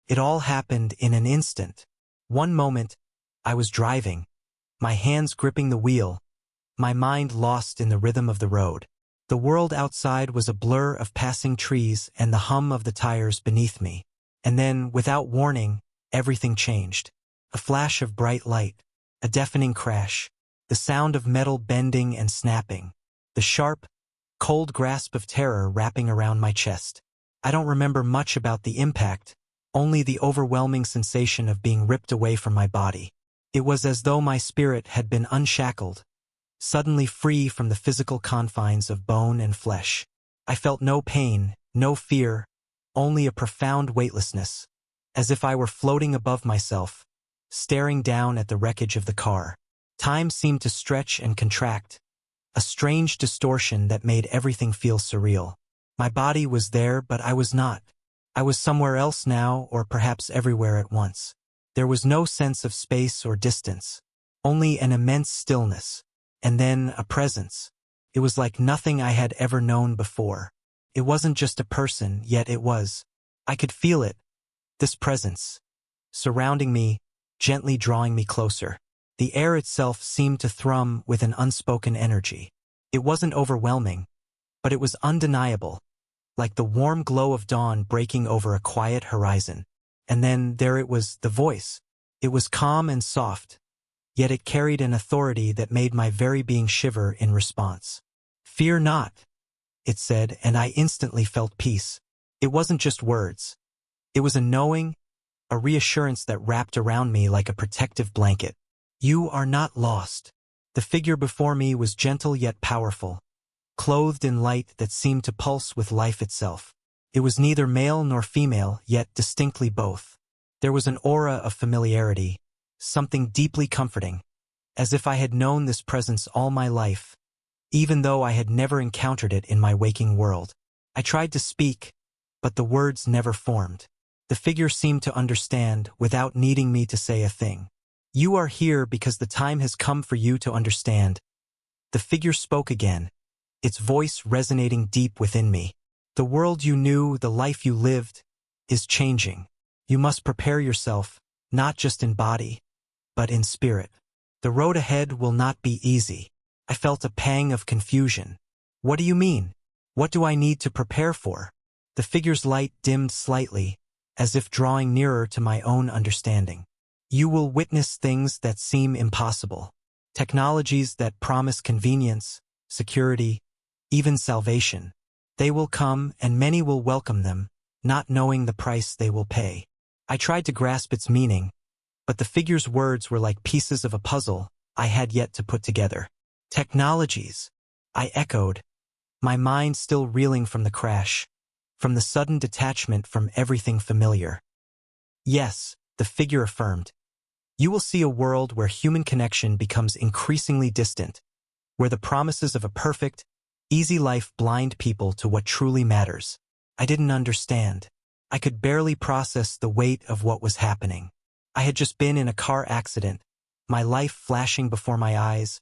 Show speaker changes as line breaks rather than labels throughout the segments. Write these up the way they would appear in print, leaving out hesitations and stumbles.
It all happened in an instant. One moment, I was driving, my hands gripping the wheel, my mind lost in the rhythm of the road. The world outside was a blur of passing trees and the hum of the tires beneath me. And then, without warning, everything changed. A flash of bright light, a deafening crash, the sound of metal bending and snapping, the sharp, cold grasp of terror wrapping around my chest. I don't remember much about the impact, only the overwhelming sensation of being ripped away from my body. It was as though my spirit had been unshackled, suddenly free from the physical confines of bone and flesh. I felt no pain, no fear, only a profound weightlessness, as if I were floating above myself, staring down at the wreckage of the car. Time seemed to stretch and contract, a strange distortion that made everything feel surreal. My body was there, but I was not. I was somewhere else now, or perhaps everywhere at once. There was no sense of space or distance, only an immense stillness, and then a presence. It was like nothing I had ever known before. It wasn't just a person, yet it was. I could feel it, this presence, surrounding me, gently drawing me closer. The air itself seemed to thrum with an unspoken energy. It wasn't overwhelming, but it was undeniable, like the warm glow of dawn breaking over a quiet horizon. And then there it was, the voice. It was calm and soft, yet it carried an authority that made my very being shiver in response. "Fear not," it said, and I instantly felt peace. It wasn't just words. It was a knowing, a reassurance that wrapped around me like a protective blanket. "You are not lost." The figure before me was gentle yet powerful, clothed in light that seemed to pulse with life itself. It was neither male nor female, yet distinctly both. There was an aura of familiarity, something deeply comforting, as if I had known this presence all my life, even though I had never encountered it in my waking world. I tried to speak, but the words never formed. The figure seemed to understand without needing me to say a thing. "You are here because the time has come for you to understand." The figure spoke again, its voice resonating deep within me. "The world you knew, the life you lived, is changing. You must prepare yourself, not just in body, but in spirit. The road ahead will not be easy." I felt a pang of confusion. "What do you mean? What do I need to prepare for?" The figure's light dimmed slightly, as if drawing nearer to my own understanding. "You will witness things that seem impossible. Technologies that promise convenience, security, even salvation. They will come, and many will welcome them, not knowing the price they will pay." I tried to grasp its meaning, but the figure's words were like pieces of a puzzle I had yet to put together. "Technologies," I echoed, my mind still reeling from the crash, from the sudden detachment from everything familiar. "Yes," the figure affirmed. "You will see a world where human connection becomes increasingly distant, where the promises of a perfect, easy life blind people to what truly matters." I didn't understand. I could barely process the weight of what was happening. I had just been in a car accident, my life flashing before my eyes,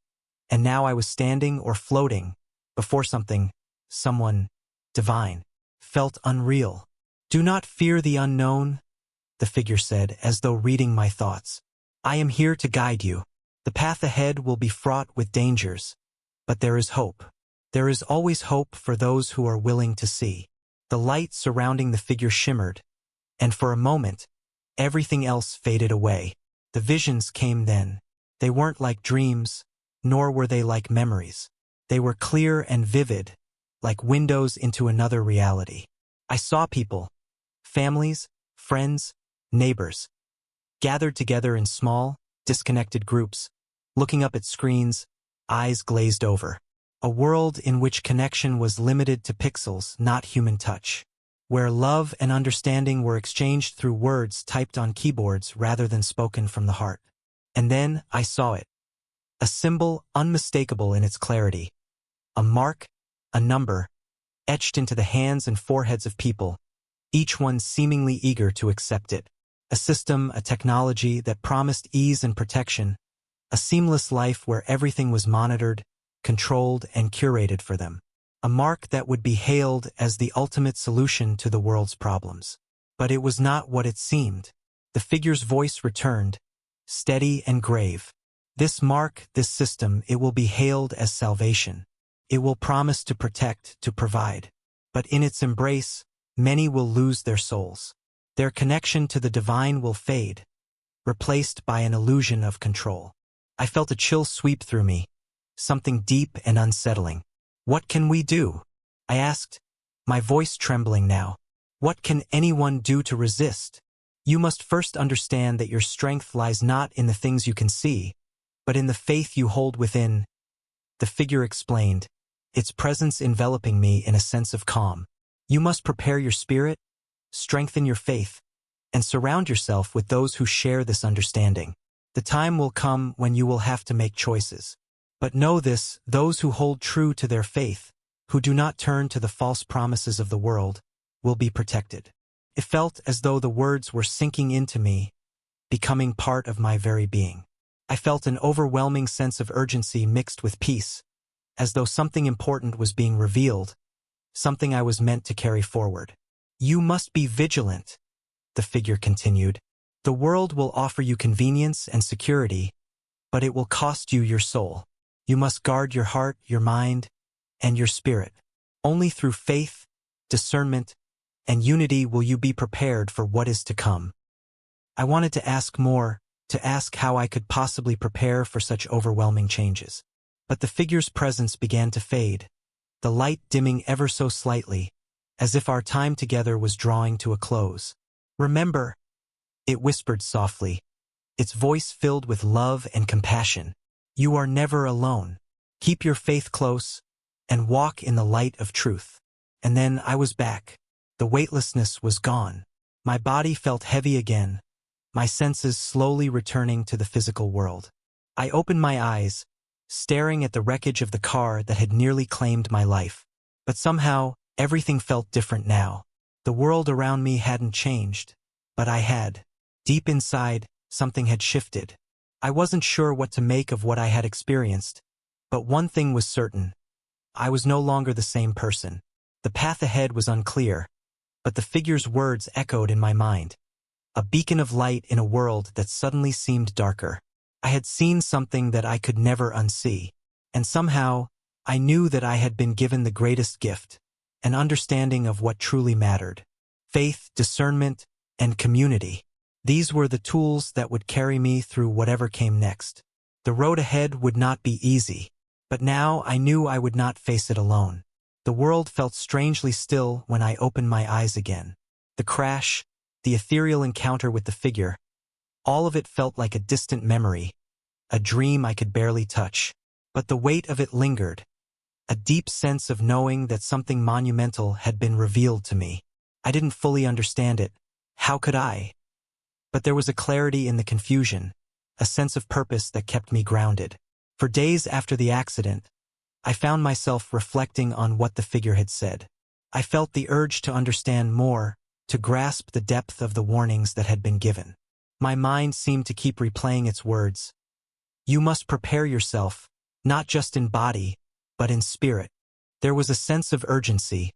and now I was standing or floating before someone divine. Felt unreal. "Do not fear the unknown," the figure said, as though reading my thoughts. "I am here to guide you. The path ahead will be fraught with dangers, but there is hope. There is always hope for those who are willing to see." The light surrounding the figure shimmered, and for a moment, everything else faded away. The visions came then. They weren't like dreams, nor were they like memories. They were clear and vivid, like windows into another reality. I saw people, families, friends, neighbors, gathered together in small, disconnected groups, looking up at screens, eyes glazed over. A world in which connection was limited to pixels, not human touch. Where love and understanding were exchanged through words typed on keyboards rather than spoken from the heart. And then I saw it. A symbol unmistakable in its clarity. A mark, a number, etched into the hands and foreheads of people, each one seemingly eager to accept it. A system, a technology that promised ease and protection, a seamless life where everything was monitored, controlled, and curated for them. A mark that would be hailed as the ultimate solution to the world's problems. But it was not what it seemed. The figure's voice returned, steady and grave. This mark, this system, it will be hailed as salvation. It will promise to protect, to provide. But in its embrace, many will lose their souls. Their connection to the divine will fade, replaced by an illusion of control. I felt a chill sweep through me, something deep and unsettling. What can we do? I asked, my voice trembling now. What can anyone do to resist? You must first understand that your strength lies not in the things you can see, but in the faith you hold within. The figure explained, its presence enveloping me in a sense of calm. You must prepare your spirit, strengthen your faith, and surround yourself with those who share this understanding. The time will come when you will have to make choices. But know this, those who hold true to their faith, who do not turn to the false promises of the world, will be protected. It felt as though the words were sinking into me, becoming part of my very being. I felt an overwhelming sense of urgency mixed with peace, as though something important was being revealed, something I was meant to carry forward. You must be vigilant, the figure continued. The world will offer you convenience and security, but it will cost you your soul. You must guard your heart, your mind, and your spirit. Only through faith, discernment, and unity will you be prepared for what is to come. I wanted to ask more, to ask how I could possibly prepare for such overwhelming changes. But the figure's presence began to fade, the light dimming ever so slightly, as if our time together was drawing to a close. Remember, it whispered softly, its voice filled with love and compassion. You are never alone. Keep your faith close and walk in the light of truth. And then I was back. The weightlessness was gone. My body felt heavy again, my senses slowly returning to the physical world. I opened my eyes, staring at the wreckage of the car that had nearly claimed my life. But somehow, everything felt different now. The world around me hadn't changed, but I had. Deep inside, something had shifted. I wasn't sure what to make of what I had experienced, but one thing was certain. I was no longer the same person. The path ahead was unclear, but the figure's words echoed in my mind. A beacon of light in a world that suddenly seemed darker. I had seen something that I could never unsee, and somehow, I knew that I had been given the greatest gift, an understanding of what truly mattered. Faith, discernment, and community. These were the tools that would carry me through whatever came next. The road ahead would not be easy, but now I knew I would not face it alone. The world felt strangely still when I opened my eyes again. The crash, the ethereal encounter with the figure, all of it felt like a distant memory, a dream I could barely touch. But the weight of it lingered, a deep sense of knowing that something monumental had been revealed to me. I didn't fully understand it. How could I? But there was a clarity in the confusion, a sense of purpose that kept me grounded. For days after the accident, I found myself reflecting on what the figure had said. I felt the urge to understand more, to grasp the depth of the warnings that had been given. My mind seemed to keep replaying its words. You must prepare yourself, not just in body, but in spirit. There was a sense of urgency,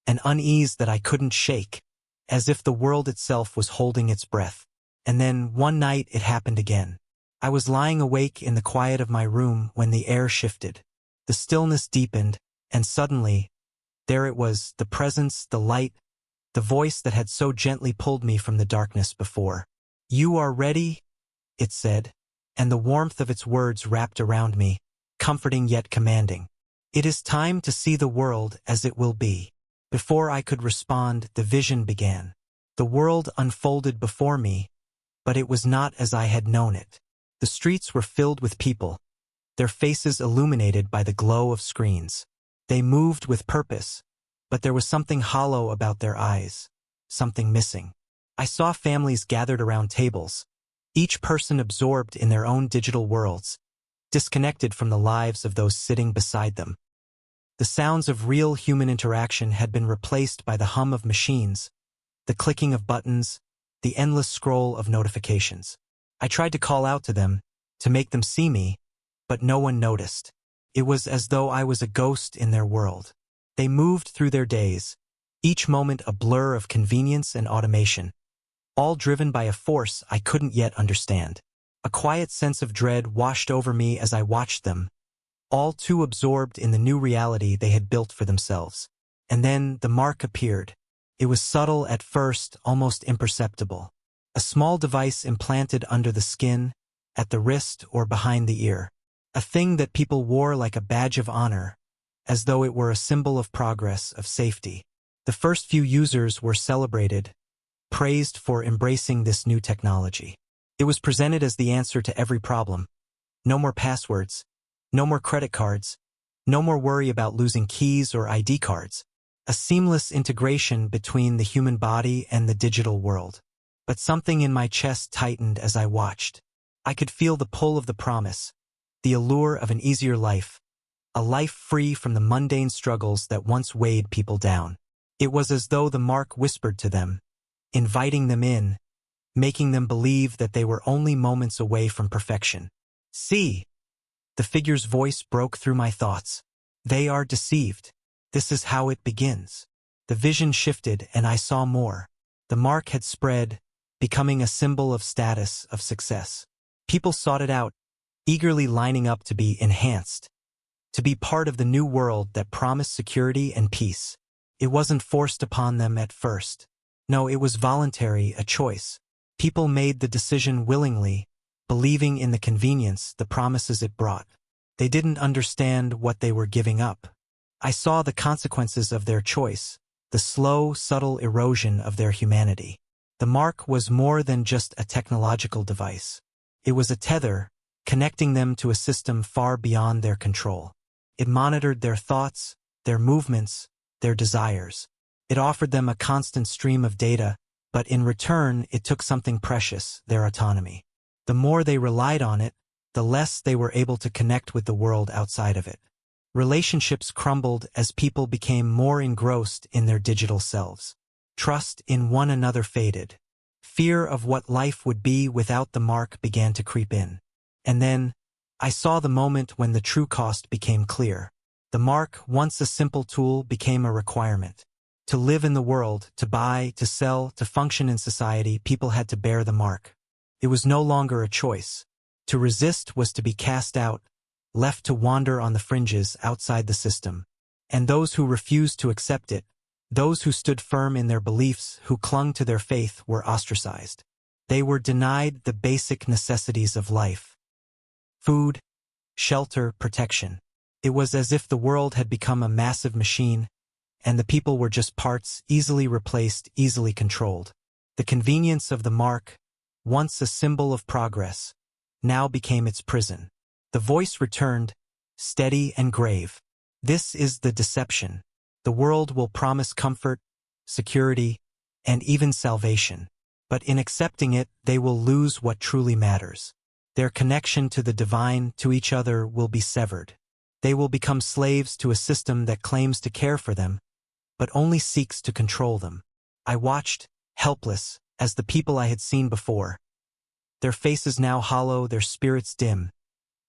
an unease that I couldn't shake, as if the world itself was holding its breath. And then, one night, it happened again. I was lying awake in the quiet of my room when the air shifted. The stillness deepened, and suddenly, there it was, the presence, the light, the voice that had so gently pulled me from the darkness before. You are ready, it said, and the warmth of its words wrapped around me, comforting yet commanding. It is time to see the world as it will be. Before I could respond, the vision began. The world unfolded before me, but it was not as I had known it. The streets were filled with people, their faces illuminated by the glow of screens. They moved with purpose, but there was something hollow about their eyes, something missing. I saw families gathered around tables, each person absorbed in their own digital worlds, disconnected from the lives of those sitting beside them. The sounds of real human interaction had been replaced by the hum of machines, the clicking of buttons, the endless scroll of notifications. I tried to call out to them, to make them see me, but no one noticed. It was as though I was a ghost in their world. They moved through their days, each moment a blur of convenience and automation. all driven by a force I couldn't yet understand. A quiet sense of dread washed over me as I watched them, all too absorbed in the new reality they had built for themselves. And then the mark appeared. It was subtle at first, almost imperceptible. A small device implanted under the skin, at the wrist or behind the ear. A thing that people wore like a badge of honor, as though it were a symbol of progress, of safety. The first few users were celebrated, praised for embracing this new technology. It was presented as the answer to every problem. No more passwords, no more credit cards, no more worry about losing keys or ID cards. A seamless integration between the human body and the digital world. But something in my chest tightened as I watched. I could feel the pull of the promise, the allure of an easier life, a life free from the mundane struggles that once weighed people down. It was as though the mark whispered to them, inviting them in, making them believe that they were only moments away from perfection. See, the figure's voice broke through my thoughts. They are deceived. This is how it begins. The vision shifted and I saw more. The mark had spread, becoming a symbol of status, of success. People sought it out, eagerly lining up to be enhanced, to be part of the new world that promised security and peace. It wasn't forced upon them at first. No, it was voluntary, a choice. People made the decision willingly, believing in the convenience, the promises it brought. They didn't understand what they were giving up. I saw the consequences of their choice, the slow, subtle erosion of their humanity. The mark was more than just a technological device. It was a tether, connecting them to a system far beyond their control. It monitored their thoughts, their movements, their desires. It offered them a constant stream of data, but in return it took something precious, their autonomy. The more they relied on it, the less they were able to connect with the world outside of it. Relationships crumbled as people became more engrossed in their digital selves. Trust in one another faded. Fear of what life would be without the mark began to creep in. And then, I saw the moment when the true cost became clear. The mark, once a simple tool, became a requirement. To live in the world, to buy, to sell, to function in society, people had to bear the mark. It was no longer a choice. To resist was to be cast out, left to wander on the fringes outside the system. And those who refused to accept it, those who stood firm in their beliefs, who clung to their faith, were ostracized. They were denied the basic necessities of life. Food, shelter, protection. It was as if the world had become a massive machine, and the people were just parts, easily replaced, easily controlled. The convenience of the mark, once a symbol of progress, now became its prison. The voice returned, steady and grave. This is the deception. The world will promise comfort, security, and even salvation. But in accepting it, they will lose what truly matters. Their connection to the divine, to each other, will be severed. They will become slaves to a system that claims to care for them, but only seeks to control them. I watched, helpless, as the people I had seen before, their faces now hollow, their spirits dim,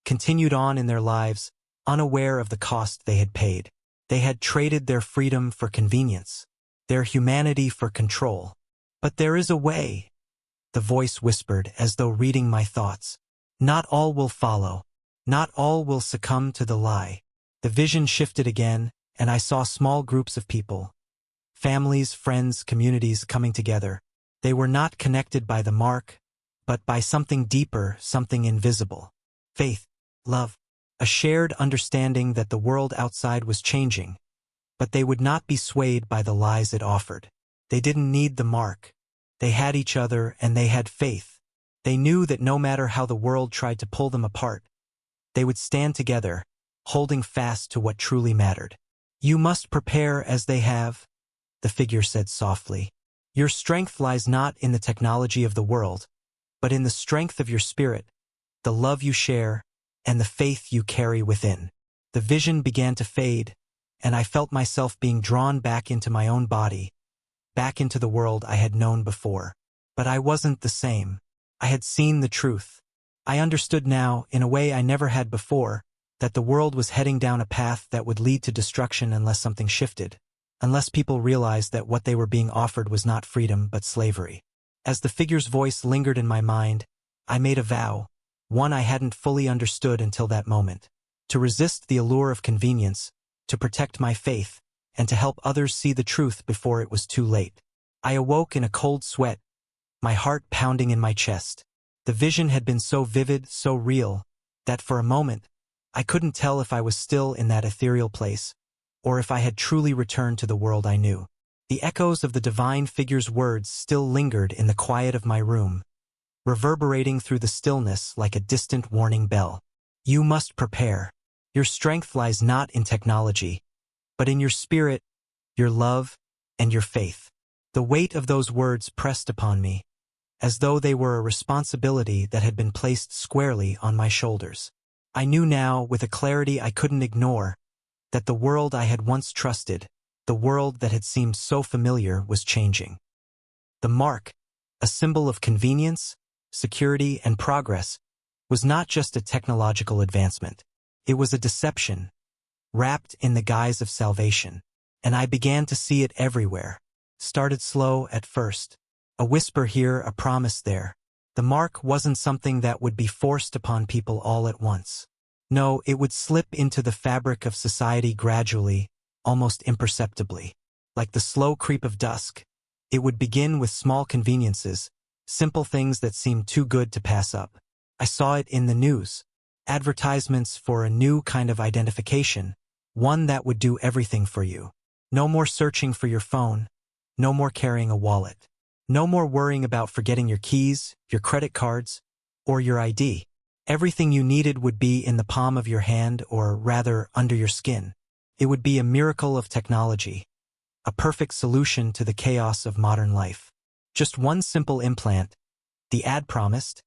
continued on in their lives, unaware of the cost they had paid. They had traded their freedom for convenience, their humanity for control. But there is a way, the voice whispered as though reading my thoughts. Not all will follow. Not all will succumb to the lie. The vision shifted again, and I saw small groups of people, families, friends, communities coming together. They were not connected by the mark, but by something deeper, something invisible. Faith, love, a shared understanding that the world outside was changing, but they would not be swayed by the lies it offered. They didn't need the mark. They had each other and they had faith. They knew that no matter how the world tried to pull them apart, they would stand together, holding fast to what truly mattered. You must prepare as they have, the figure said softly. Your strength lies not in the technology of the world, but in the strength of your spirit, the love you share, and the faith you carry within. The vision began to fade, and I felt myself being drawn back into my own body, back into the world I had known before. But I wasn't the same. I had seen the truth. I understood now, in a way I never had before, that the world was heading down a path that would lead to destruction unless something shifted, unless people realized that what they were being offered was not freedom but slavery. As the figure's voice lingered in my mind, I made a vow, one I hadn't fully understood until that moment, to resist the allure of convenience, to protect my faith, and to help others see the truth before it was too late. I awoke in a cold sweat, my heart pounding in my chest. The vision had been so vivid, so real, that for a moment, I couldn't tell if I was still in that ethereal place, or if I had truly returned to the world I knew. The echoes of the divine figure's words still lingered in the quiet of my room, reverberating through the stillness like a distant warning bell. You must prepare. Your strength lies not in technology, but in your spirit, your love, and your faith. The weight of those words pressed upon me, as though they were a responsibility that had been placed squarely on my shoulders. I knew now, with a clarity I couldn't ignore, that the world I had once trusted, the world that had seemed so familiar, was changing. The mark, a symbol of convenience, security, and progress, was not just a technological advancement. It was a deception, wrapped in the guise of salvation. And I began to see it everywhere. Started slow at first. A whisper here, a promise there. The mark wasn't something that would be forced upon people all at once. No, it would slip into the fabric of society gradually, almost imperceptibly. Like the slow creep of dusk, it would begin with small conveniences, simple things that seemed too good to pass up. I saw it in the news. Advertisements for a new kind of identification, one that would do everything for you. No more searching for your phone, no more carrying a wallet, no more worrying about forgetting your keys, your credit cards, or your ID. Everything you needed would be in the palm of your hand, or rather, under your skin. It would be a miracle of technology, a perfect solution to the chaos of modern life. Just one simple implant, the ad promised,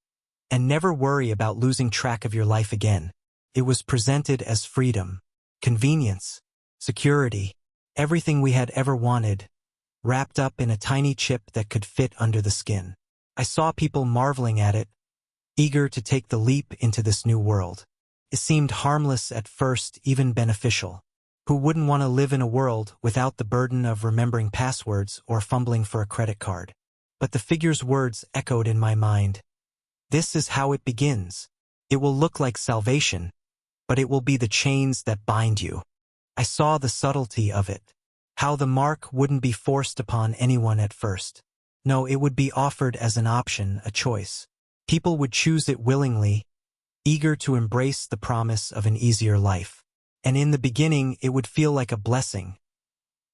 and never worry about losing track of your life again. It was presented as freedom, convenience, security, everything we had ever wanted, wrapped up in a tiny chip that could fit under the skin. I saw people marveling at it, eager to take the leap into this new world. It seemed harmless at first, even beneficial. Who wouldn't want to live in a world without the burden of remembering passwords or fumbling for a credit card? But the figure's words echoed in my mind. This is how it begins. It will look like salvation, but it will be the chains that bind you. I saw the subtlety of it. How the mark wouldn't be forced upon anyone at first. No, it would be offered as an option, a choice. People would choose it willingly, eager to embrace the promise of an easier life. And in the beginning, it would feel like a blessing.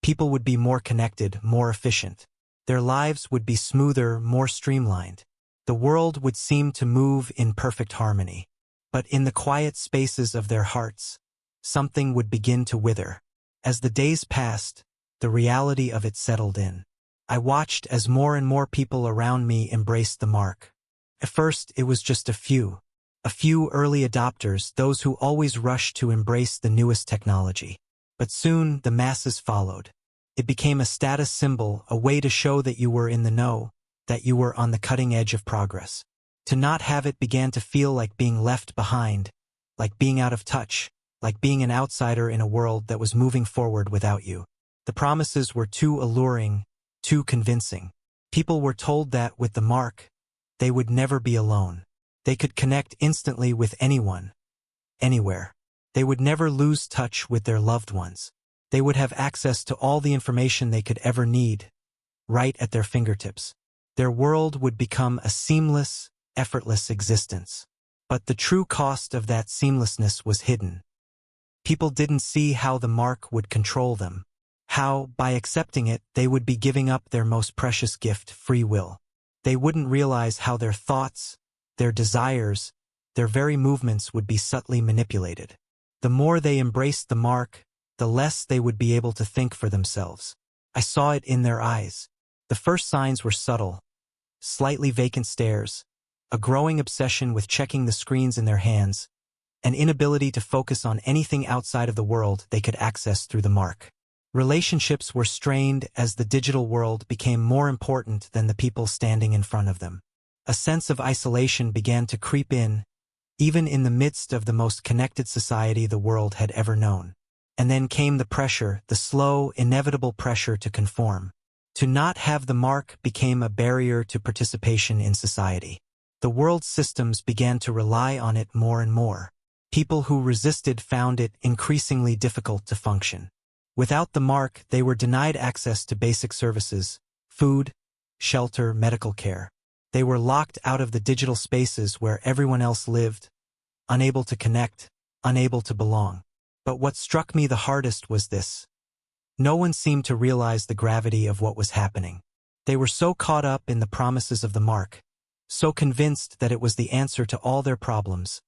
People would be more connected, more efficient. Their lives would be smoother, more streamlined. The world would seem to move in perfect harmony. But in the quiet spaces of their hearts, something would begin to wither. As the days passed, the reality of it settled in. I watched as more and more people around me embraced the mark. At first, it was just a few early adopters, those who always rushed to embrace the newest technology. But soon, the masses followed. It became a status symbol, a way to show that you were in the know, that you were on the cutting edge of progress. To not have it began to feel like being left behind, like being out of touch, like being an outsider in a world that was moving forward without you. The promises were too alluring, too convincing. People were told that with the mark, they would never be alone. They could connect instantly with anyone, anywhere. They would never lose touch with their loved ones. They would have access to all the information they could ever need, right at their fingertips. Their world would become a seamless, effortless existence. But the true cost of that seamlessness was hidden. People didn't see how the mark would control them, how, by accepting it, they would be giving up their most precious gift, free will. They wouldn't realize how their thoughts, their desires, their very movements would be subtly manipulated. The more they embraced the mark, the less they would be able to think for themselves. I saw it in their eyes. The first signs were subtle, slightly vacant stares, a growing obsession with checking the screens in their hands, an inability to focus on anything outside of the world they could access through the mark. Relationships were strained as the digital world became more important than the people standing in front of them. A sense of isolation began to creep in, even in the midst of the most connected society the world had ever known. And then came the pressure, the slow, inevitable pressure to conform, To not have the mark became a barrier to participation in society. The world's systems began to rely on it more and more. People who resisted found it increasingly difficult to function. Without the mark, they were denied access to basic services, food, shelter, medical care. They were locked out of the digital spaces where everyone else lived, unable to connect, unable to belong. But what struck me the hardest was this. No one seemed to realize the gravity of what was happening. They were so caught up in the promises of the mark, so convinced that it was the answer to all their problems,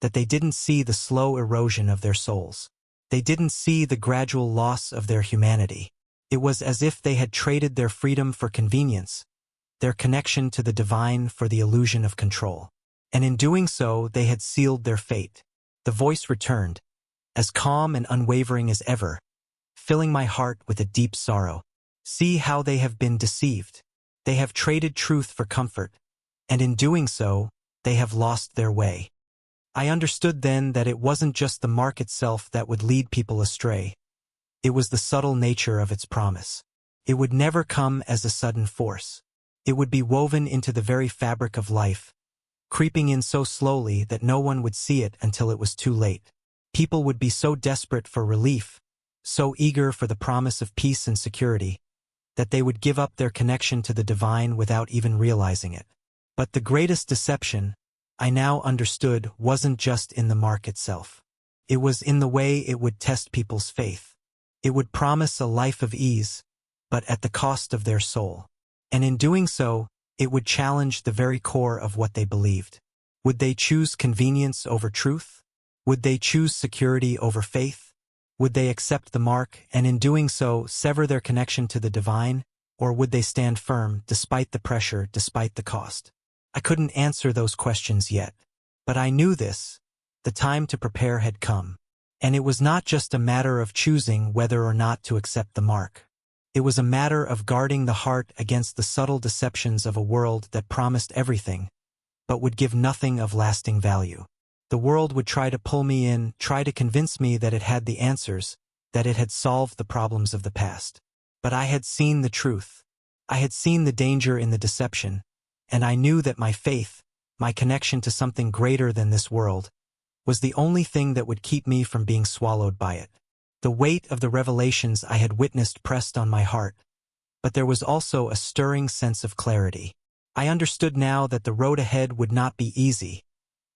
that they didn't see the slow erosion of their souls. They didn't see the gradual loss of their humanity. It was as if they had traded their freedom for convenience, their connection to the divine for the illusion of control. And in doing so, they had sealed their fate. The voice returned, as calm and unwavering as ever, filling my heart with a deep sorrow. See how they have been deceived. They have traded truth for comfort, and in doing so, they have lost their way. I understood then that it wasn't just the mark itself that would lead people astray. It was the subtle nature of its promise. It would never come as a sudden force. It would be woven into the very fabric of life, creeping in so slowly that no one would see it until it was too late. People would be so desperate for relief, so eager for the promise of peace and security, that they would give up their connection to the divine without even realizing it. But the greatest deception, I now understood, wasn't just in the mark itself. It was in the way it would test people's faith. It would promise a life of ease, but at the cost of their soul. And in doing so, it would challenge the very core of what they believed. Would they choose convenience over truth? Would they choose security over faith? Would they accept the mark and in doing so sever their connection to the divine? Or would they stand firm despite the pressure, despite the cost? I couldn't answer those questions yet. But I knew this. The time to prepare had come. And it was not just a matter of choosing whether or not to accept the mark. It was a matter of guarding the heart against the subtle deceptions of a world that promised everything, but would give nothing of lasting value. The world would try to pull me in, try to convince me that it had the answers, that it had solved the problems of the past. But I had seen the truth. I had seen the danger in the deception, and I knew that my faith, my connection to something greater than this world, was the only thing that would keep me from being swallowed by it. The weight of the revelations I had witnessed pressed on my heart, but there was also a stirring sense of clarity. I understood now that the road ahead would not be easy,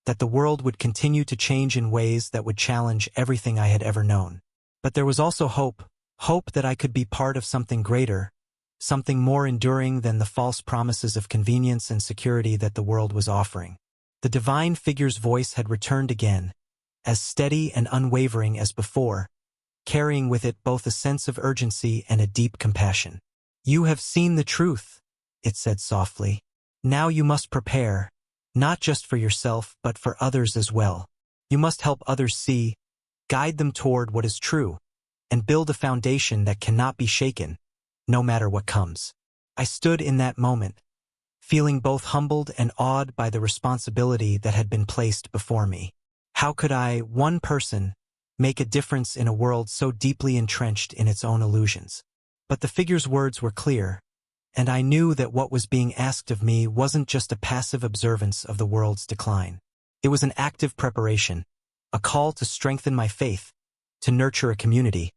that the world would continue to change in ways that would challenge everything I had ever known. But there was also hope that I could be part of something greater, something more enduring than the false promises of convenience and security that the world was offering. The divine figure's voice had returned again, as steady and unwavering as before, carrying with it both a sense of urgency and a deep compassion. You have seen the truth, it said softly. Now you must prepare, not just for yourself but for others as well. You must help others see, guide them toward what is true, and build a foundation that cannot be shaken, no matter what comes. I stood in that moment, feeling both humbled and awed by the responsibility that had been placed before me. How could I, one person, make a difference in a world so deeply entrenched in its own illusions? But the figure's words were clear, and I knew that what was being asked of me wasn't just a passive observance of the world's decline. It was an active preparation, a call to strengthen my faith, to nurture a community,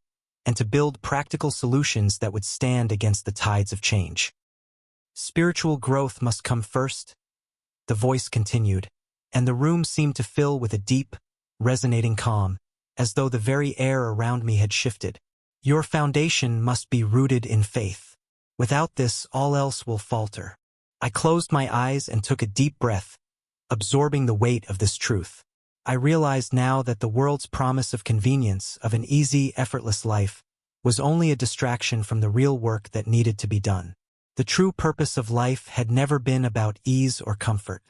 and to build practical solutions that would stand against the tides of change. Spiritual growth must come first, the voice continued, and the room seemed to fill with a deep, resonating calm, as though the very air around me had shifted. Your foundation must be rooted in faith. Without this, all else will falter. I closed my eyes and took a deep breath, absorbing the weight of this truth. I realized now that the world's promise of convenience, of an easy, effortless life, was only a distraction from the real work that needed to be done. The true purpose of life had never been about ease or comfort.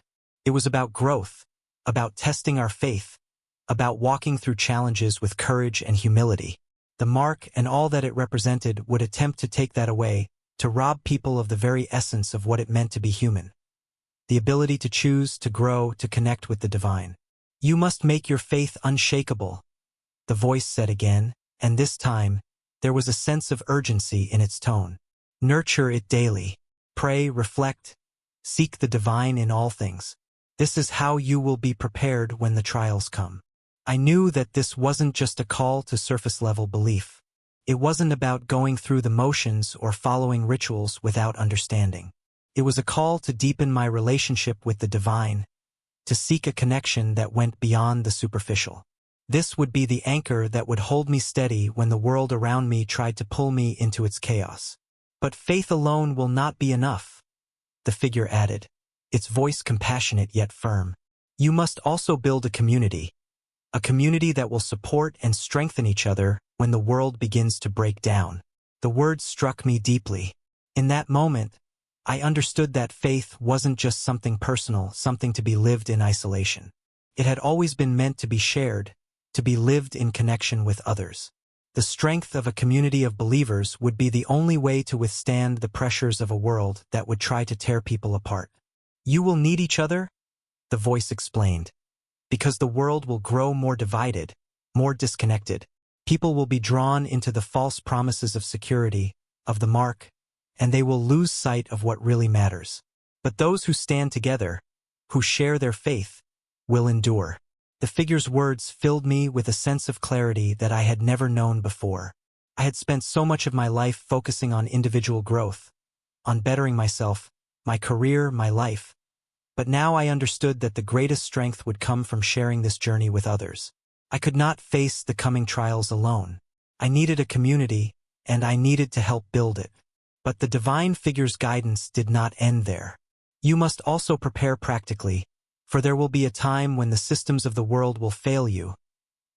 It was about growth, about testing our faith, about walking through challenges with courage and humility. The mark and all that it represented would attempt to take that away, to rob people of the very essence of what it meant to be human. The ability to choose, to grow, to connect with the divine. You must make your faith unshakable, the voice said again, and this time, there was a sense of urgency in its tone. Nurture it daily. Pray, reflect, seek the divine in all things. This is how you will be prepared when the trials come. I knew that this wasn't just a call to surface-level belief. It wasn't about going through the motions or following rituals without understanding. It was a call to deepen my relationship with the divine, to seek a connection that went beyond the superficial. This would be the anchor that would hold me steady when the world around me tried to pull me into its chaos. But faith alone will not be enough, the figure added, its voice compassionate yet firm. You must also build a community that will support and strengthen each other when the world begins to break down. The words struck me deeply. In that moment, I understood that faith wasn't just something personal, something to be lived in isolation. It had always been meant to be shared, to be lived in connection with others. The strength of a community of believers would be the only way to withstand the pressures of a world that would try to tear people apart. You will need each other, the voice explained, because the world will grow more divided, more disconnected. People will be drawn into the false promises of security, of the mark, and they will lose sight of what really matters. But those who stand together, who share their faith, will endure. The figure's words filled me with a sense of clarity that I had never known before. I had spent so much of my life focusing on individual growth, on bettering myself, my career, my life. But now I understood that the greatest strength would come from sharing this journey with others. I could not face the coming trials alone. I needed a community, and I needed to help build it. But the divine figure's guidance did not end there. You must also prepare practically, for there will be a time when the systems of the world will fail you,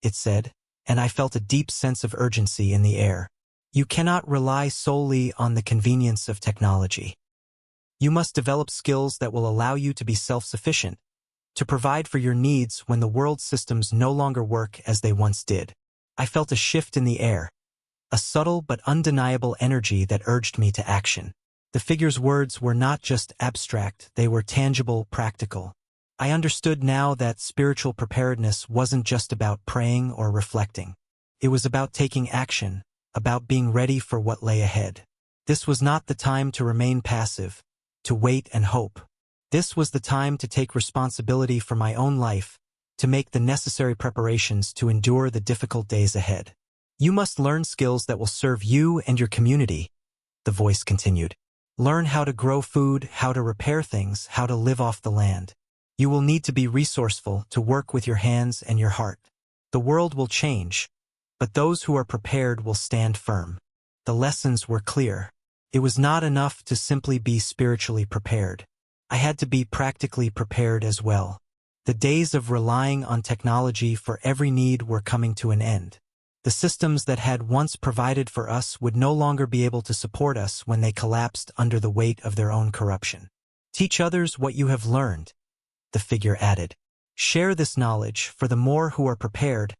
it said, and I felt a deep sense of urgency in the air. You cannot rely solely on the convenience of technology. You must develop skills that will allow you to be self-sufficient, to provide for your needs when the world's systems no longer work as they once did. I felt a shift in the air, a subtle but undeniable energy that urged me to action. The figure's words were not just abstract, they were tangible, practical. I understood now that spiritual preparedness wasn't just about praying or reflecting. It was about taking action, about being ready for what lay ahead. This was not the time to remain passive, to wait and hope. This was the time to take responsibility for my own life, to make the necessary preparations to endure the difficult days ahead. You must learn skills that will serve you and your community, the voice continued. Learn how to grow food, how to repair things, how to live off the land. You will need to be resourceful, to work with your hands and your heart. The world will change, but those who are prepared will stand firm. The lessons were clear. It was not enough to simply be spiritually prepared. I had to be practically prepared as well. The days of relying on technology for every need were coming to an end. The systems that had once provided for us would no longer be able to support us when they collapsed under the weight of their own corruption. Teach others what you have learned, the figure added. Share this knowledge, for the more who are prepared,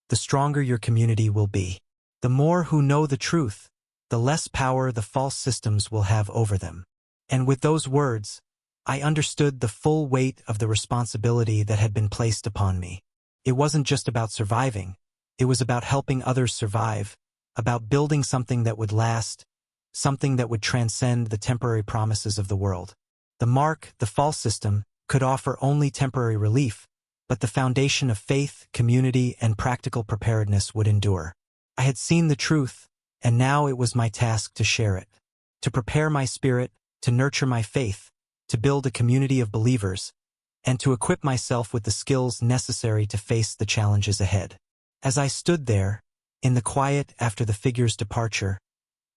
the stronger your community will be. The more who know the truth, the less power the false systems will have over them. And with those words, I understood the full weight of the responsibility that had been placed upon me. It wasn't just about surviving. It was about helping others survive, about building something that would last, something that would transcend the temporary promises of the world. The mark, the false system, could offer only temporary relief, but the foundation of faith, community, and practical preparedness would endure. I had seen the truth, and now it was my task to share it, to prepare my spirit, to nurture my faith, to build a community of believers, and to equip myself with the skills necessary to face the challenges ahead. As I stood there, in the quiet after the figure's departure,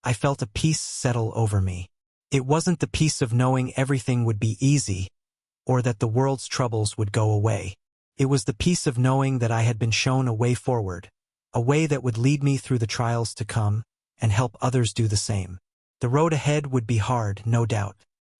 I felt a peace settle over me. It wasn't the peace of knowing everything would be easy, or that the world's troubles would go away. It was the peace of knowing that I had been shown a way forward, a way that would lead me through the trials to come, and help others do the same. The road ahead would be hard, no doubt,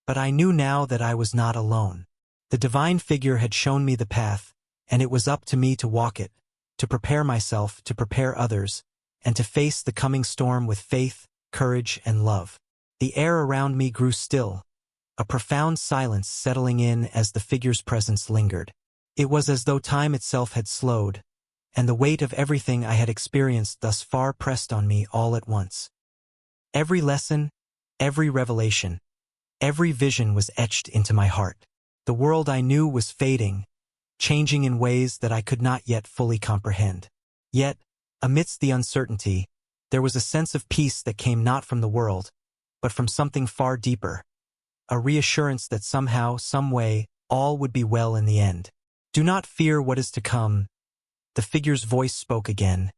but I knew now that I was not alone. The divine figure had shown me the path, and it was up to me to walk it, to prepare myself, to prepare others, and to face the coming storm with faith, courage, and love. The air around me grew still, a profound silence settling in as the figure's presence lingered. It was as though time itself had slowed, and the weight of everything I had experienced thus far pressed on me all at once. Every lesson, Every revelation, every vision was etched into my heart. The world I knew was fading, changing in ways that I could not yet fully comprehend. Yet, amidst the uncertainty, there was a sense of peace that came not from the world, but from something far deeper, a reassurance that somehow, some way, all would be well in the end. Do not fear what is to come, the figure's voice spoke again,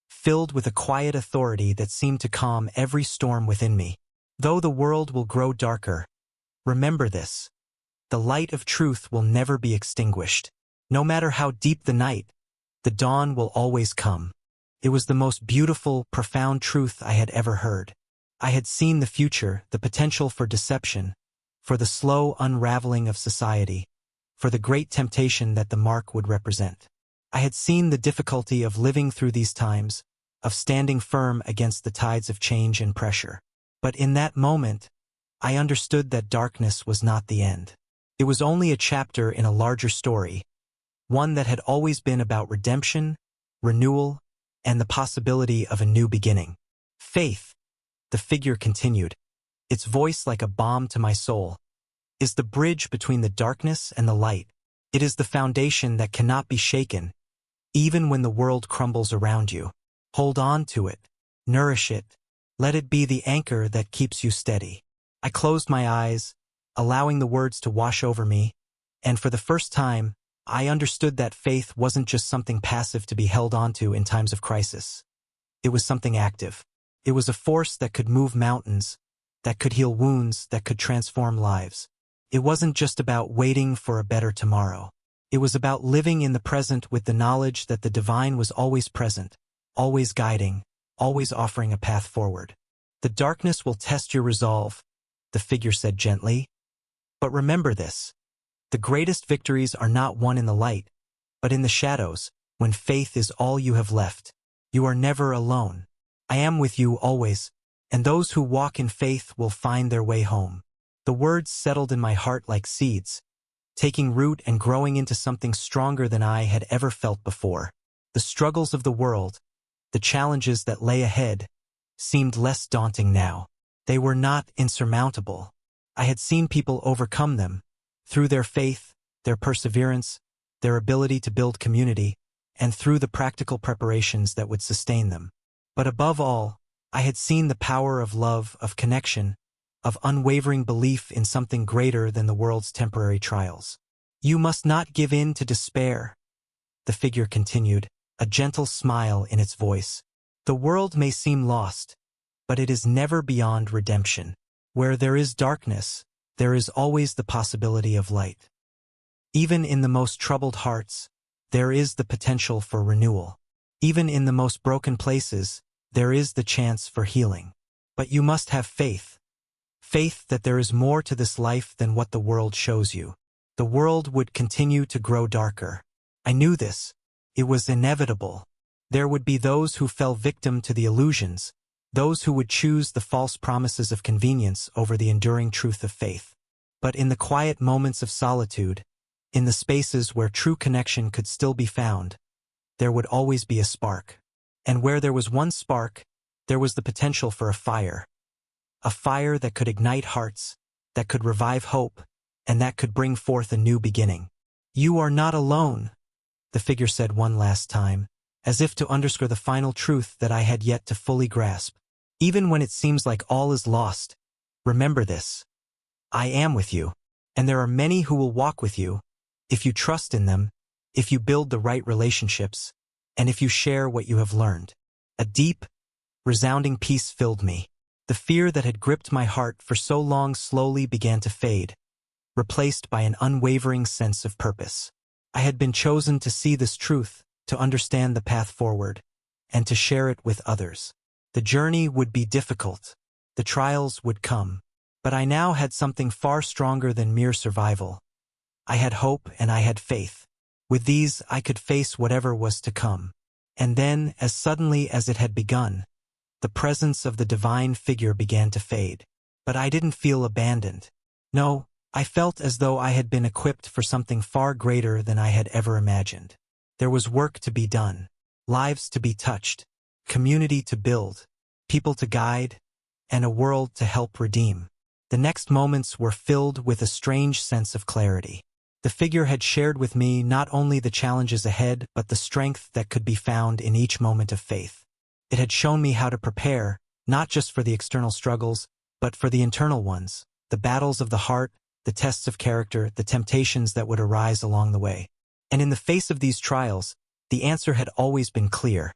filled with a quiet authority that seemed to calm every storm within me. Though the world will grow darker, remember this: the light of truth will never be extinguished. No matter how deep the night, the dawn will always come. It was the most beautiful, profound truth I had ever heard. I had seen the future, the potential for deception, for the slow unraveling of society, for the great temptation that the mark would represent. I had seen the difficulty of living through these times, of standing firm against the tides of change and pressure. But in that moment, I understood that darkness was not the end. It was only a chapter in a larger story, one that had always been about redemption, renewal, and the possibility of a new beginning. Faith, the figure continued, its voice like a balm to my soul, is the bridge between the darkness and the light. It is the foundation that cannot be shaken, even when the world crumbles around you. Hold on to it, nourish it, let it be the anchor that keeps you steady. I closed my eyes, allowing the words to wash over me, and for the first time, I understood that faith wasn't just something passive to be held onto in times of crisis. It was something active. It was a force that could move mountains, that could heal wounds, that could transform lives. It wasn't just about waiting for a better tomorrow. It was about living in the present with the knowledge that the divine was always present, always guiding, always offering a path forward. The darkness will test your resolve, the figure said gently. But remember this: the greatest victories are not won in the light, but in the shadows, when faith is all you have left. You are never alone. I am with you always, and those who walk in faith will find their way home. The words settled in my heart like seeds, taking root and growing into something stronger than I had ever felt before. The struggles of the world, the challenges that lay ahead, seemed less daunting now. They were not insurmountable. I had seen people overcome them, through their faith, their perseverance, their ability to build community, and through the practical preparations that would sustain them. But above all, I had seen the power of love, of connection, of unwavering belief in something greater than the world's temporary trials. You must not give in to despair, the figure continued, a gentle smile in its voice. The world may seem lost, but it is never beyond redemption. Where there is darkness, there is always the possibility of light. Even in the most troubled hearts, there is the potential for renewal. Even in the most broken places, there is the chance for healing. But you must have faith. Faith that there is more to this life than what the world shows you. The world would continue to grow darker. I knew this. It was inevitable. There would be those who fell victim to the illusions, those who would choose the false promises of convenience over the enduring truth of faith. But in the quiet moments of solitude, in the spaces where true connection could still be found, there would always be a spark. And where there was one spark, there was the potential for a fire that could ignite hearts, that could revive hope, and that could bring forth a new beginning. You are not alone, the figure said one last time, as if to underscore the final truth that I had yet to fully grasp. Even when it seems like all is lost, remember this: I am with you, and there are many who will walk with you, if you trust in them, if you build the right relationships, and if you share what you have learned. A deep, resounding peace filled me. The fear that had gripped my heart for so long slowly began to fade, replaced by an unwavering sense of purpose. I had been chosen to see this truth, to understand the path forward, and to share it with others. The journey would be difficult. The trials would come. But I now had something far stronger than mere survival. I had hope and I had faith. With these, I could face whatever was to come. And then, as suddenly as it had begun, the presence of the divine figure began to fade. But I didn't feel abandoned. No, I felt as though I had been equipped for something far greater than I had ever imagined. There was work to be done, lives to be touched, community to build, people to guide, and a world to help redeem. The next moments were filled with a strange sense of clarity. The figure had shared with me not only the challenges ahead, but the strength that could be found in each moment of faith. It had shown me how to prepare, not just for the external struggles, but for the internal ones, the battles of the heart, the tests of character, the temptations that would arise along the way. And in the face of these trials, the answer had always been clear: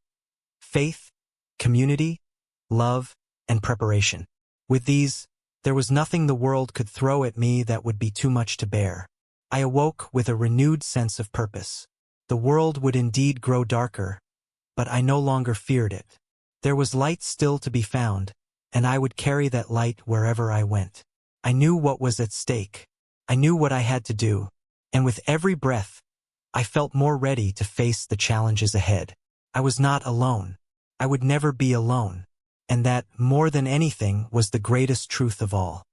faith, community, love, and preparation. With these, there was nothing the world could throw at me that would be too much to bear. I awoke with a renewed sense of purpose. The world would indeed grow darker, but I no longer feared it. There was light still to be found, and I would carry that light wherever I went. I knew what was at stake. I knew what I had to do, and with every breath, I felt more ready to face the challenges ahead. I was not alone. I would never be alone. And that, more than anything, was the greatest truth of all.